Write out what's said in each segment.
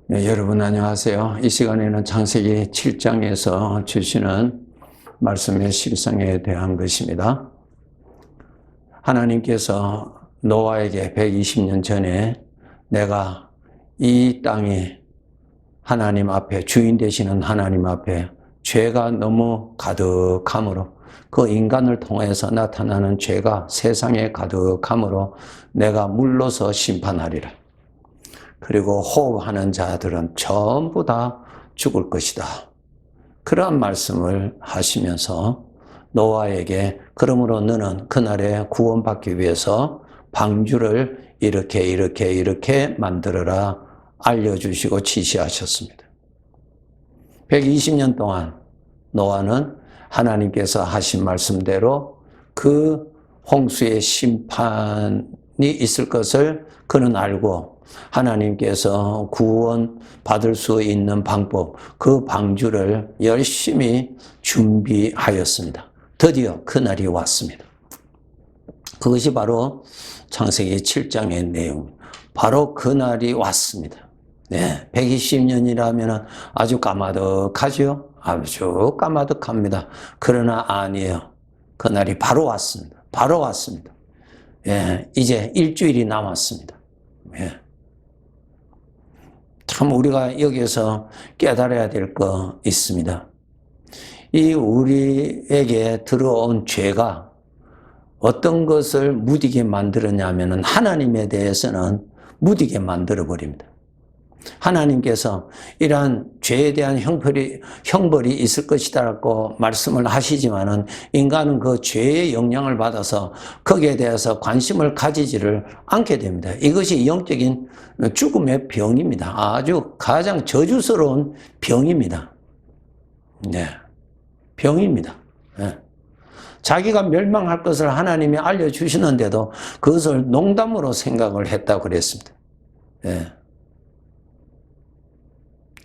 네, 여러분 안녕하세요. 이 시간에는 창세기 7장에서 주시는 말씀의 실상에 대한 것입니다. 하나님께서 노아에게 120년 전에 내가 이 땅에 하나님 앞에 주인 되시는 하나님 앞에 죄가 너무 가득함으로 그 인간을 통해서 나타나는 죄가 세상에 가득함으로 내가 물러서 심판하리라. 그리고 호흡하는 자들은 전부 다 죽을 것이다. 그러한 말씀을 하시면서 노아에게 그러므로 너는 그날에 구원받기 위해서 방주를 이렇게 만들어라 알려주시고 지시하셨습니다. 120년 동안 노아는 하나님께서 하신 말씀대로 그 홍수의 심판이 있을 것을 그는 알고 하나님께서 구원 받을 수 있는 방법, 그 방주를 열심히 준비하였습니다. 드디어 그날이 왔습니다. 그것이 바로 창세기 7장의 내용. 바로 그날이 왔습니다. 네, 120년이라면 아주 까마득하죠? 아주 까마득합니다. 그러나 아니에요. 그날이 바로 왔습니다. 바로 왔습니다. 예, 이제 일주일이 남았습니다. 예. 참 우리가 여기에서 깨달아야 될 거 있습니다. 이 우리에게 들어온 죄가 어떤 것을 무디게 만들었냐면은 하나님에 대해서는 무디게 만들어 버립니다. 하나님께서 이러한 죄에 대한 형벌이 있을 것이다라고 말씀을 하시지만은 인간은 그 죄의 영향을 받아서 거기에 대해서 관심을 가지지를 않게 됩니다. 이것이 영적인 죽음의 병입니다. 아주 가장 저주스러운 병입니다. 네, 병입니다. 네. 자기가 멸망할 것을 하나님이 알려주시는데도 그것을 농담으로 생각을 했다고 그랬습니다. 네.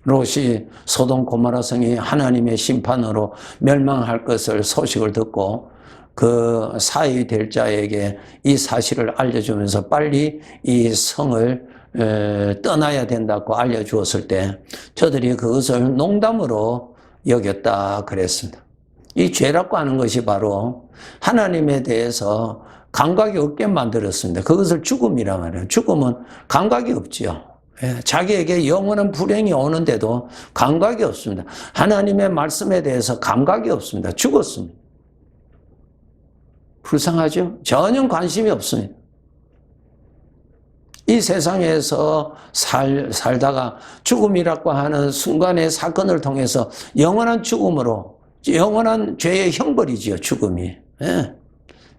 롯이 소돔 고모라 성이 하나님의 심판으로 멸망할 것을 소식을 듣고 그 사위 될 자에게 이 사실을 알려주면서 빨리 이 성을 떠나야 된다고 알려주었을 때 저들이 그것을 농담으로 여겼다 그랬습니다. 이 죄라고 하는 것이 바로 하나님에 대해서 감각이 없게 만들었습니다. 그것을 죽음이라 말해요. 죽음은 감각이 없지요. 자기에게 영원한 불행이 오는데도 감각이 없습니다. 하나님의 말씀에 대해서 감각이 없습니다. 죽었습니다. 불쌍하죠? 전혀 관심이 없습니다. 이 세상에서 살다가 죽음이라고 하는 순간의 사건을 통해서 영원한 죽음으로, 영원한 죄의 형벌이지요, 죽음이.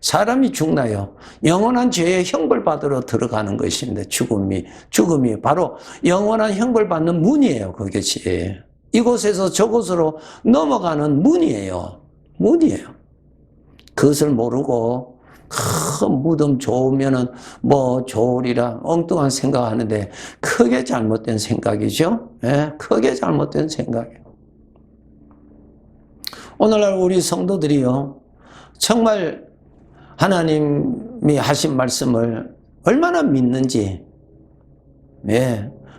사람이 죽나요? 영원한 죄의 형벌 받으러 들어가는 것입니다. 죽음이 바로 영원한 형벌 받는 문이에요. 그것이 이곳에서 저곳으로 넘어가는 문이에요. 그것을 모르고 큰 무덤 좋으면은 뭐 좋으리라 엉뚱한 생각하는데 크게 잘못된 생각이죠. 크게 잘못된 생각이에요. 오늘날 우리 성도들이요, 정말 하나님이 하신 말씀을 얼마나 믿는지,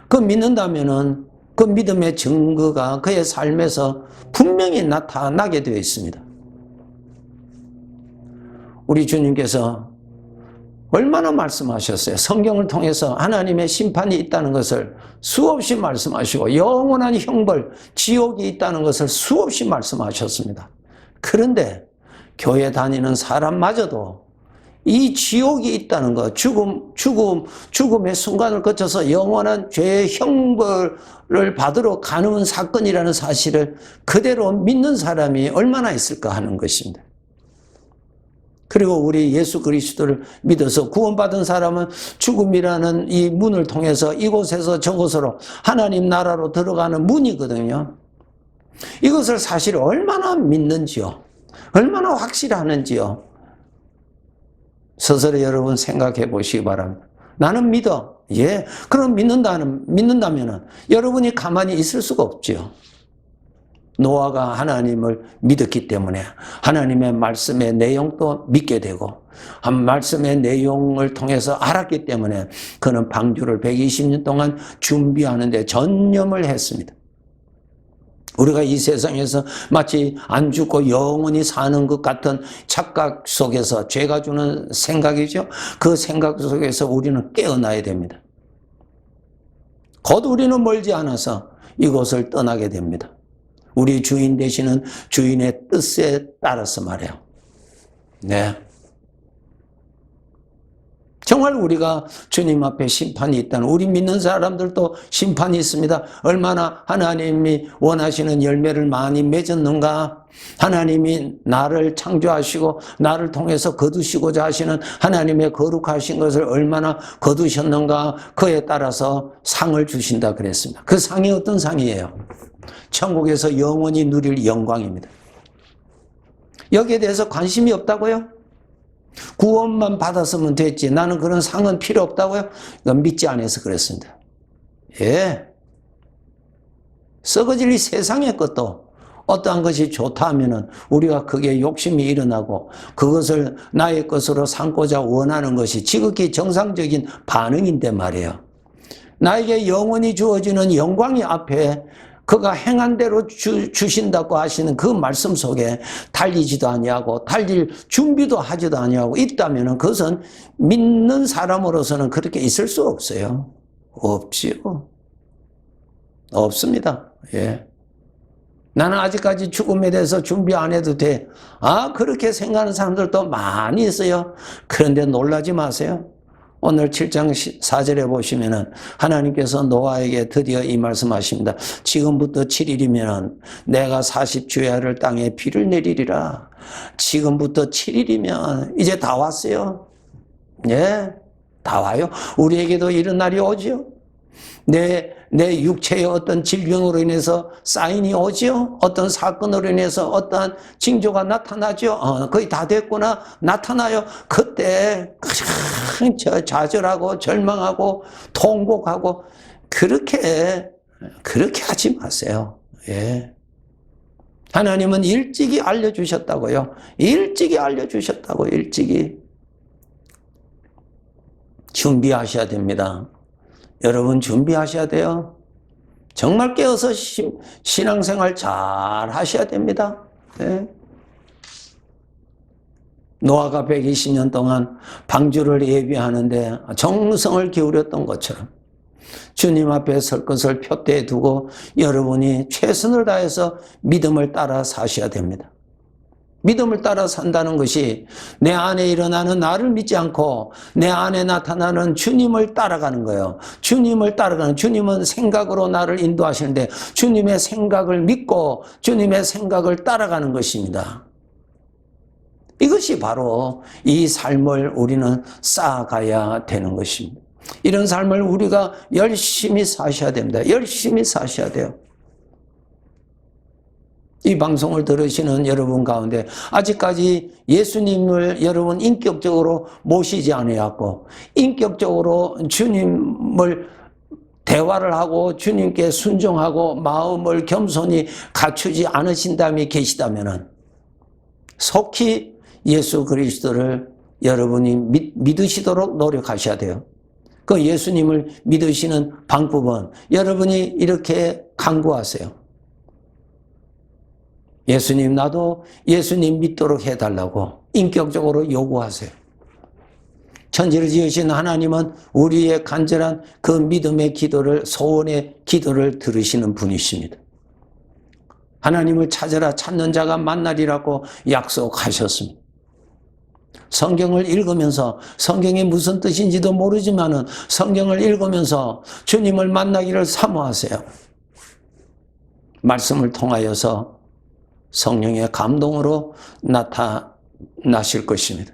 그 믿는다면은 그 믿음의 증거가 그의 삶에서 분명히 나타나게 되어 있습니다. 우리 주님께서 얼마나 말씀하셨어요. 성경을 통해서 하나님의 심판이 있다는 것을 수없이 말씀하시고 영원한 형벌, 지옥이 있다는 것을 수없이 말씀하셨습니다. 그런데 교회 다니는 사람마저도 이 지옥이 있다는 것, 죽음의 순간을 거쳐서 영원한 죄의 형벌을 받으러 가는 사건이라는 사실을 그대로 믿는 사람이 얼마나 있을까 하는 것입니다. 그리고 우리 예수 그리스도를 믿어서 구원받은 사람은 죽음이라는 이 문을 통해서 이곳에서 저곳으로 하나님 나라로 들어가는 문이거든요. 이것을 사실 얼마나 믿는지요. 얼마나 확실하는지요. 스스로 여러분 생각해 보시기 바랍니다. 나는 믿어. 그럼 믿는다면 여러분이 가만히 있을 수가 없지요. 노아가 하나님을 믿었기 때문에 하나님의 말씀의 내용도 믿게 되고 한 말씀의 내용을 통해서 알았기 때문에 그는 방주를 120년 동안 준비하는 데 전념을 했습니다. 우리가 이 세상에서 마치 안 죽고 영원히 사는 것 같은 착각 속에서 죄가 주는 생각이죠. 그 생각 속에서 우리는 깨어나야 됩니다. 곧 우리는 멀지 않아서 이곳을 떠나게 됩니다. 우리 주인 되시는 주인의 뜻에 따라서 말해요. 네. 정말 우리가 주님 앞에 심판이 있다는, 우리 믿는 사람들도 심판이 있습니다. 얼마나 하나님이 원하시는 열매를 많이 맺었는가? 하나님이 나를 창조하시고 나를 통해서 거두시고자 하시는 하나님의 거룩하신 것을 얼마나 거두셨는가? 그에 따라서 상을 주신다 그랬습니다. 그 상이 어떤 상이에요? 천국에서 영원히 누릴 영광입니다. 여기에 대해서 관심이 없다고요? 구원만 받았으면 됐지, 나는 그런 상은 필요 없다고요? 이건 믿지 않아서 그랬습니다. 예. 썩어질 이 세상의 것도 어떠한 것이 좋다 하면은 우리가 그게 욕심이 일어나고 그것을 나의 것으로 삼고자 원하는 것이 지극히 정상적인 반응인데 말이에요. 나에게 영원히 주어지는 영광이 앞에 그가 행한 대로 주신다고 하시는 그 말씀 속에 달리지도 아니하고 달릴 준비도 하지도 아니하고 있다면 그것은 믿는 사람으로서는 그렇게 있을 수 없어요. 없지요. 없습니다. 예. 나는 아직까지 죽음에 대해서 준비 안 해도 돼. 그렇게 생각하는 사람들도 많이 있어요. 그런데 놀라지 마세요. 오늘 7장 4절에 보시면은 하나님께서 노아에게 드디어 이 말씀하십니다. 지금부터 7일이면 내가 40주야를 땅에 비를 내리리라. 지금부터 7일이면 이제 다 왔어요. 예, 다 와요. 우리에게도 이런 날이 오죠. 내 육체의 어떤 질병으로 인해서 사인이 오죠. 어떤 사건으로 인해서 어떠한 징조가 나타나죠. 거의 다 됐구나. 나타나요. 그때 좌절하고 절망하고 통곡하고 그렇게 하지 마세요. 예. 하나님은 일찍이 알려주셨다고요. 일찍이 알려주셨다고. 일찍이. 준비하셔야 됩니다. 여러분 준비하셔야 돼요. 정말 깨어서 신앙생활 잘 하셔야 됩니다. 네. 노아가 120년 동안 방주를 예비하는데 정성을 기울였던 것처럼 주님 앞에 설 것을 표대에 두고 여러분이 최선을 다해서 믿음을 따라 사셔야 됩니다. 믿음을 따라 산다는 것이 내 안에 일어나는 나를 믿지 않고 내 안에 나타나는 주님을 따라가는 거예요. 주님을 따라가는, 주님은 생각으로 나를 인도하시는데 주님의 생각을 믿고 주님의 생각을 따라가는 것입니다. 이것이 바로 이 삶을 우리는 쌓아가야 되는 것입니다. 이런 삶을 우리가 열심히 사셔야 됩니다. 열심히 사셔야 돼요. 이 방송을 들으시는 여러분 가운데 아직까지 예수님을 여러분 인격적으로 모시지 않으셨고 인격적으로 주님을 대화를 하고 주님께 순종하고 마음을 겸손히 갖추지 않으신 다음에 계시다면 속히 예수 그리스도를 여러분이 믿으시도록 노력하셔야 돼요. 그 예수님을 믿으시는 방법은 여러분이 이렇게 간구하세요. 예수님, 나도 예수님 믿도록 해달라고 인격적으로 요구하세요. 천지를 지으신 하나님은 우리의 간절한 그 믿음의 기도를, 소원의 기도를 들으시는 분이십니다. 하나님을 찾으라, 찾는 자가 만나리라고 약속하셨습니다. 성경을 읽으면서 성경이 무슨 뜻인지도 모르지만은 성경을 읽으면서 주님을 만나기를 사모하세요. 말씀을 통하여서 성령의 감동으로 나타나실 것입니다.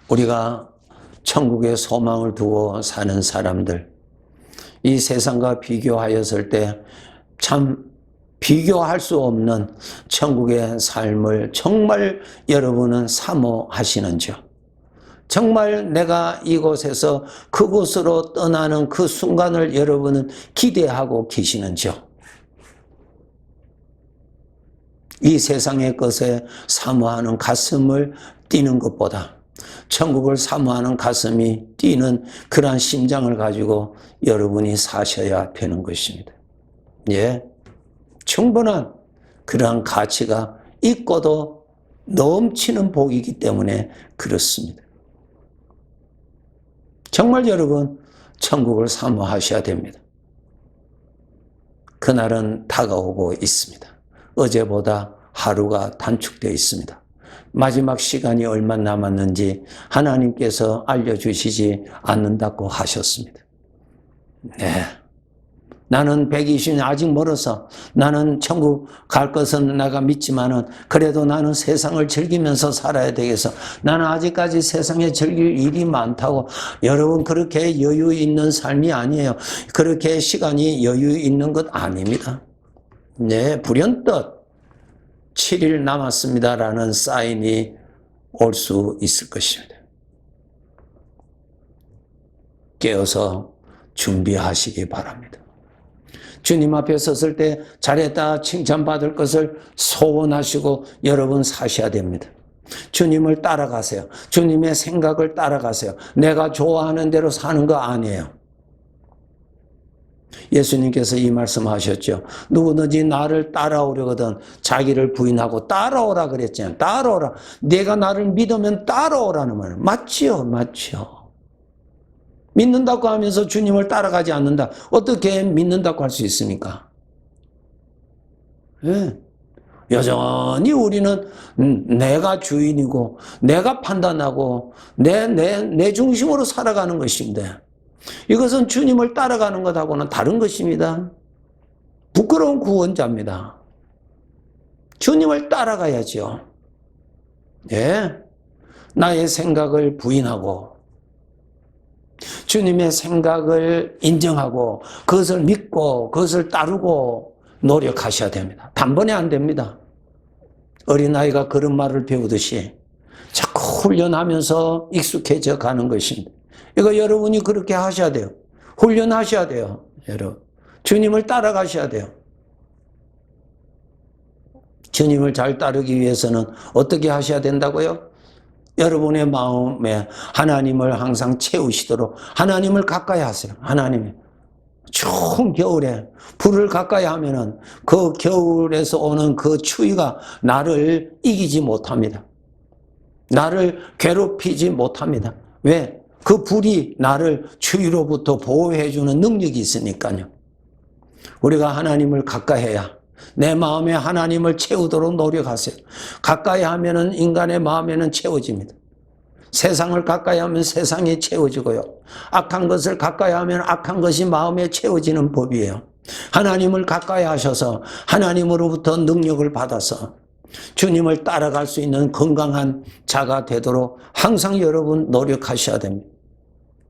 우리가 천국의 소망을 두고 사는 사람들, 이 세상과 비교하였을 때 참 비교할 수 없는 천국의 삶을 정말 여러분은 사모하시는지요? 정말 내가 이곳에서 그곳으로 떠나는 그 순간을 여러분은 기대하고 계시는지요? 이 세상의 것에 사모하는 가슴을 뛰는 것보다 천국을 사모하는 가슴이 뛰는 그러한 심장을 가지고 여러분이 사셔야 되는 것입니다. 예, 충분한 그러한 가치가 있고도 넘치는 복이기 때문에 그렇습니다. 정말 여러분 천국을 사모하셔야 됩니다. 그날은 다가오고 있습니다. 어제보다 하루가 단축되어 있습니다. 마지막 시간이 얼마 남았는지 하나님께서 알려주시지 않는다고 하셨습니다. 네. 나는 120년 아직 멀어서 나는 천국 갈 것은 내가 믿지만은 그래도 나는 세상을 즐기면서 살아야 되겠어. 나는 아직까지 세상에 즐길 일이 많다고. 여러분 그렇게 여유 있는 삶이 아니에요. 그렇게 시간이 여유 있는 것 아닙니다. 네, 불현듯 7일 남았습니다라는 사인이 올 수 있을 것입니다. 깨어서 준비하시기 바랍니다. 주님 앞에 섰을 때 잘했다 칭찬받을 것을 소원하시고 여러분 사셔야 됩니다. 주님을 따라가세요. 주님의 생각을 따라가세요. 내가 좋아하는 대로 사는 거 아니에요. 예수님께서 이 말씀하셨죠. 누구든지 나를 따라오려거든 자기를 부인하고 따라오라 그랬잖아요. 따라오라. 내가 나를 믿으면 따라오라는 말. 맞지요? 맞지요. 믿는다고 하면서 주님을 따라가지 않는다. 어떻게 믿는다고 할 수 있습니까? 네. 여전히 우리는 내가 주인이고 내가 판단하고 내 중심으로 살아가는 것인데 이것은 주님을 따라가는 것하고는 다른 것입니다. 부끄러운 구원자입니다. 주님을 따라가야죠. 예. 나의 생각을 부인하고 주님의 생각을 인정하고 그것을 믿고 그것을 따르고 노력하셔야 됩니다. 단번에 안 됩니다. 어린아이가 그런 말을 배우듯이 자꾸 훈련하면서 익숙해져 가는 것입니다. 이거 여러분이 그렇게 하셔야 돼요. 훈련하셔야 돼요. 여러분. 주님을 따라가셔야 돼요. 주님을 잘 따르기 위해서는 어떻게 하셔야 된다고요? 여러분의 마음에 하나님을 항상 채우시도록 하나님을 가까이 하세요. 하나님이 추운 겨울에 불을 가까이 하면은 그 겨울에서 오는 그 추위가 나를 이기지 못합니다. 나를 괴롭히지 못합니다. 왜? 그 불이 나를 추위로부터 보호해주는 능력이 있으니까요. 우리가 하나님을 가까이 해야 내 마음에 하나님을 채우도록 노력하세요. 가까이 하면은 인간의 마음에는 채워집니다. 세상을 가까이 하면 세상이 채워지고요. 악한 것을 가까이 하면 악한 것이 마음에 채워지는 법이에요. 하나님을 가까이 하셔서 하나님으로부터 능력을 받아서 주님을 따라갈 수 있는 건강한 자가 되도록 항상 여러분 노력하셔야 됩니다.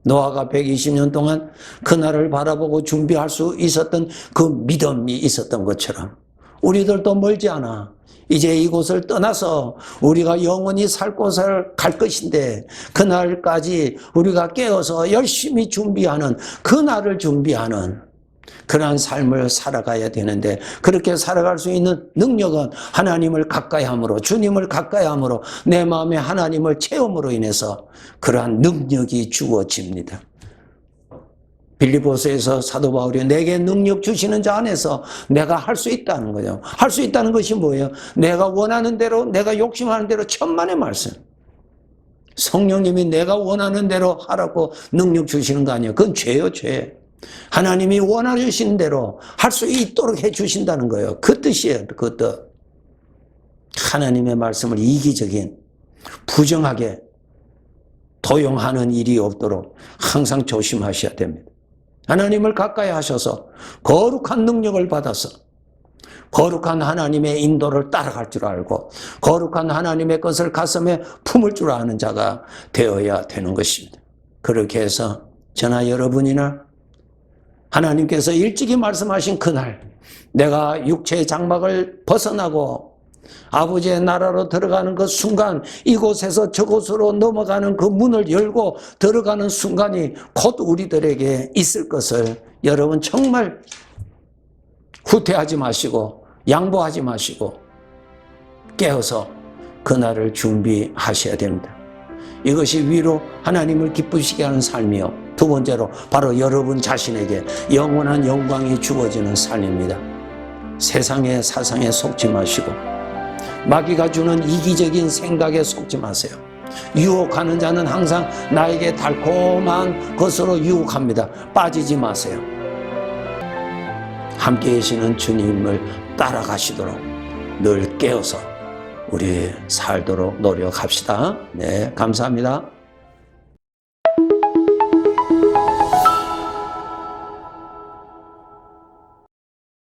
노아가 120년 동안 그날을 바라보고 준비할 수 있었던 그 믿음이 있었던 것처럼 우리들도 멀지 않아. 이제 이곳을 떠나서 우리가 영원히 살 곳을 갈 것인데 그날까지 우리가 깨어서 열심히 준비하는 그날을 준비하는 그러한 삶을 살아가야 되는데 그렇게 살아갈 수 있는 능력은 하나님을 가까이 함으로 주님을 가까이 함으로 내 마음에 하나님을 체험으로 인해서 그러한 능력이 주어집니다. 빌립보서에서 사도 바울이 내게 능력 주시는 자 안에서 내가 할 수 있다는 거죠. 할 수 있다는 것이 뭐예요? 내가 원하는 대로 내가 욕심하는 대로 천만의 말씀. 성령님이 내가 원하는 대로 하라고 능력 주시는 거 아니에요. 그건 죄요, 죄. 하나님이 원하시는 대로 할 수 있도록 해주신다는 거예요. 그 뜻이에요. 그 뜻. 하나님의 말씀을 이기적인 부정하게 도용하는 일이 없도록 항상 조심하셔야 됩니다. 하나님을 가까이 하셔서 거룩한 능력을 받아서 거룩한 하나님의 인도를 따라갈 줄 알고 거룩한 하나님의 것을 가슴에 품을 줄 아는 자가 되어야 되는 것입니다. 그렇게 해서 저나 여러분이나 하나님께서 일찍이 말씀하신 그날 내가 육체의 장막을 벗어나고 아버지의 나라로 들어가는 그 순간, 이곳에서 저곳으로 넘어가는 그 문을 열고 들어가는 순간이 곧 우리들에게 있을 것을 여러분 정말 후퇴하지 마시고 양보하지 마시고 깨어서 그날을 준비하셔야 됩니다. 이것이 위로 하나님을 기쁘시게 하는 삶이요, 두 번째로 바로 여러분 자신에게 영원한 영광이 주어지는 삶입니다. 세상의 사상에 속지 마시고 마귀가 주는 이기적인 생각에 속지 마세요. 유혹하는 자는 항상 나에게 달콤한 것으로 유혹합니다. 빠지지 마세요. 함께 계시는 주님을 따라가시도록 늘 깨어서 우리 살도록 노력합시다. 네, 감사합니다.